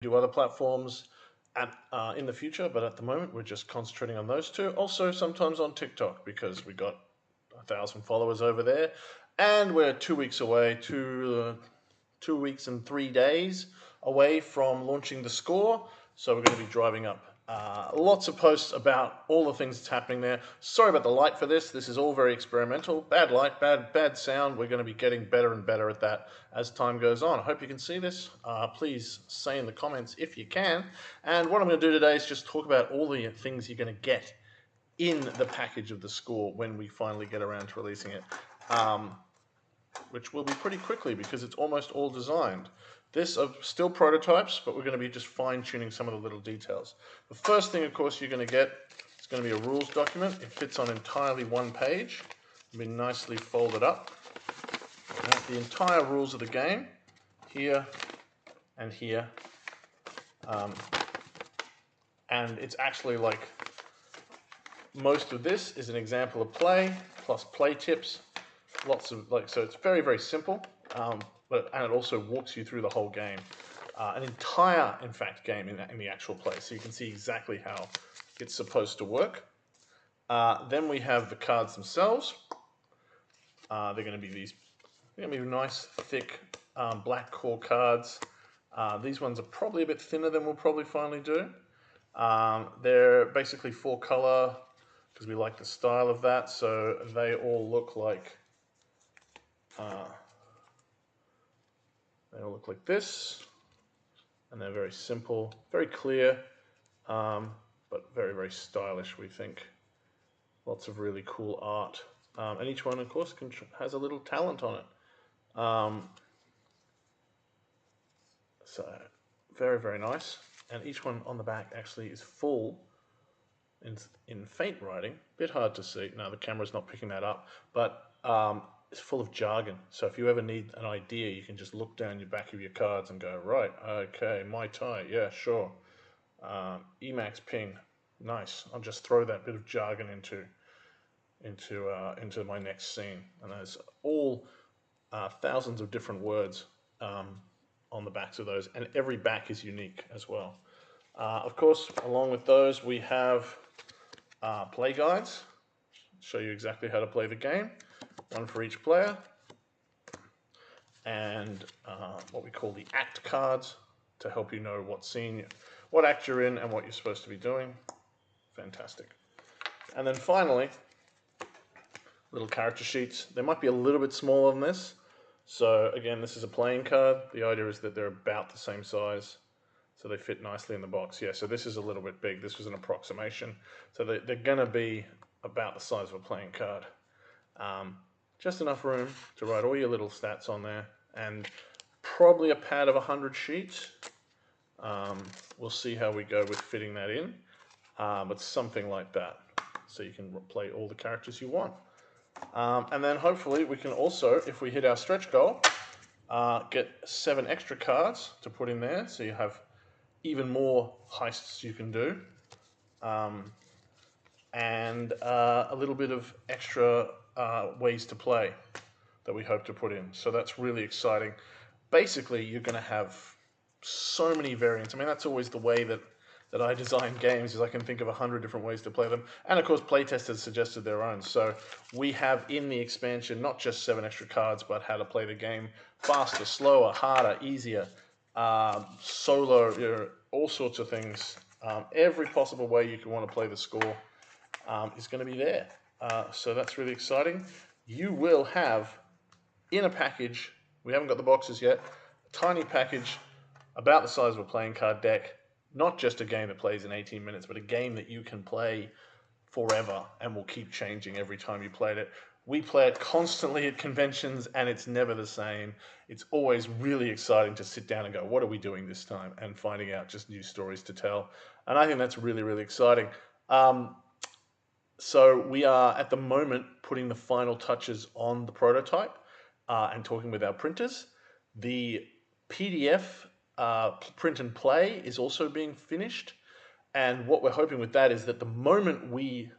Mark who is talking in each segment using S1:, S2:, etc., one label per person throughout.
S1: do other platforms in the future, but at the moment we're just concentrating on those two. Also, sometimes on TikTok because we got 1,000 followers over there, and we're 2 weeks away, 2 weeks and 3 days away from launching the score. So we're going to be driving up lots of posts about all the things that's happening there. Sorry about the light for this. This is all very experimental. Bad light, bad sound. We're going to be getting better and better at that as time goes on. I hope you can see this. Please say in the comments if you can. And what I'm going to do today is just talk about all the things you're going to get in the package of the score when we finally get around to releasing it. Which will be pretty quickly because it's almost all designed. This are still prototypes, but we're going to be just fine-tuning some of the little details. The first thing, of course, you're going to get is going to be a rules document. It fits on entirely one page. It'll be nicely folded up. The entire rules of the game, here and here. And it's actually like most of this is an example of play, plus play tips. Lots of so it's very, very simple, and it also walks you through the whole game, an entire, in fact, game in the actual play, so you can see exactly how it's supposed to work. Then we have the cards themselves. They're going to be nice, thick, black core cards. These ones are probably a bit thinner than we'll probably finally do. They're basically 4-color because we like the style of that, so they all look like. They all look like this, and they're very simple, very clear, but very, very stylish, we think. Lots of really cool art. And each one, of course, has a little talent on it. So, very, very nice. And each one on the back actually is full in faint writing. Bit hard to see. No, the camera's not picking that up. But it's full of jargon. So if you ever need an idea, you can just look down your back of your cards and go, right, okay, Mai Tai, yeah, sure. Emacs ping, nice. I'll just throw that bit of jargon into my next scene. And there's all thousands of different words on the backs of those, and every back is unique as well. Of course, along with those, we have play guides. Show you exactly how to play the game. One for each player, and what we call the act cards to help you know what scene, what act you're in, and what you're supposed to be doing. Fantastic. And then finally, little character sheets. They might be a little bit smaller than this. So again, this is a playing card. The idea is that they're about the same size, so they fit nicely in the box. Yeah, so this is a little bit big. This was an approximation. So they're going to be about the size of a playing card. Just enough room to write all your little stats on there, and probably a pad of 100 sheets. We'll see how we go with fitting that in, but something like that, so you can play all the characters you want. And then hopefully we can also, if we hit our stretch goal, get 7 extra cards to put in there, so you have even more heists you can do, and a little bit of extra ways to play that we hope to put in. So that's really exciting. Basically, you're going to have so many variants. I mean, that's always the way that I design games, is I can think of 100 different ways to play them. And of course, playtesters suggested their own. So we have in the expansion not just 7 extra cards, but how to play the game faster, slower, harder, easier, solo, all sorts of things. Every possible way you can want to play the score is going to be there. So that's really exciting. You will have in a package, we haven't got the boxes yet, a tiny package about the size of a playing card deck, not just a game that plays in 18 minutes, but a game that you can play forever and will keep changing every time you played it. We play it constantly at conventions and it's never the same. It's always really exciting to sit down and go, what are we doing this time? And finding out just new stories to tell. And I think that's really, really exciting. So we are at the moment putting the final touches on the prototype and talking with our printers. The PDF print and play is also being finished, and what we're hoping with that is that the moment we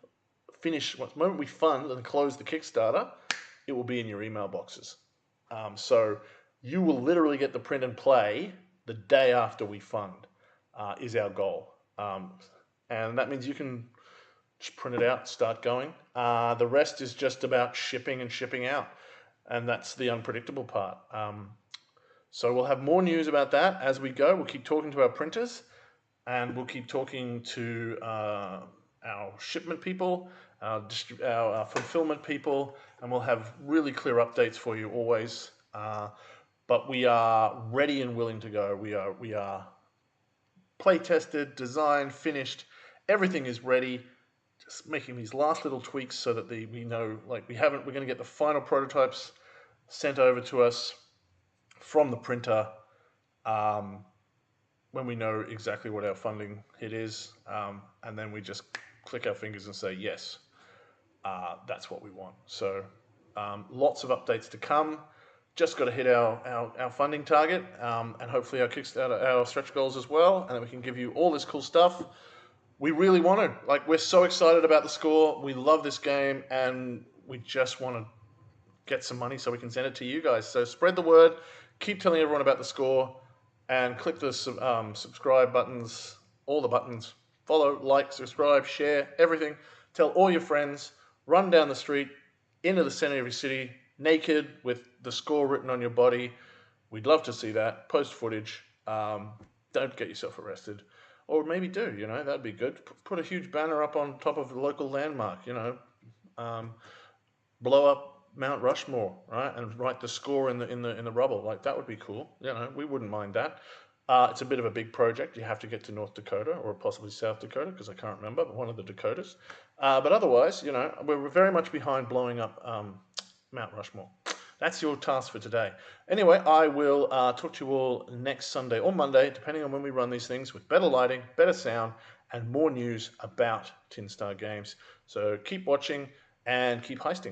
S1: fund and close the Kickstarter, it will be in your email boxes. So you will literally get the print and play the day after we fund. is our goal. And that means you can just print it out, start going. The rest is just about shipping and shipping out. And that's the unpredictable part. So we'll have more news about that as we go. We'll keep talking to our printers, and we'll keep talking to our shipment people, our fulfillment people, and we'll have really clear updates for you always. But we are ready and willing to go. We are play tested, designed, finished. Everything is ready. Just making these last little tweaks so that we know, like, we're going to get the final prototypes sent over to us from the printer when we know exactly what our funding hit is, and then we just click our fingers and say yes, that's what we want. So lots of updates to come. Just got to hit our funding target, and hopefully our Kickstarter, our stretch goals as well, and then we can give you all this cool stuff. We really want to, like, we're so excited about the score. We love this game, and we just want to get some money so we can send it to you guys. So spread the word, keep telling everyone about the score, and click the subscribe buttons, all the buttons. Follow, like, subscribe, share, everything. Tell all your friends. Run down the street into the center of your city, naked with the score written on your body. We'd love to see that. Post footage. Don't get yourself arrested. Or maybe do, that'd be good. Put a huge banner up on top of the local landmark, blow up Mount Rushmore, right, and write the score in the rubble. Like, that would be cool. We wouldn't mind that. It's a bit of a big project. You have to get to North Dakota or possibly South Dakota, because I can't remember, but one of the Dakotas. But otherwise, we're very much behind blowing up Mount Rushmore. That's your task for today. Anyway, I will talk to you all next Sunday or Monday, depending on when we run these things, with better lighting, better sound, and more news about TinStar Games. So keep watching and keep heisting.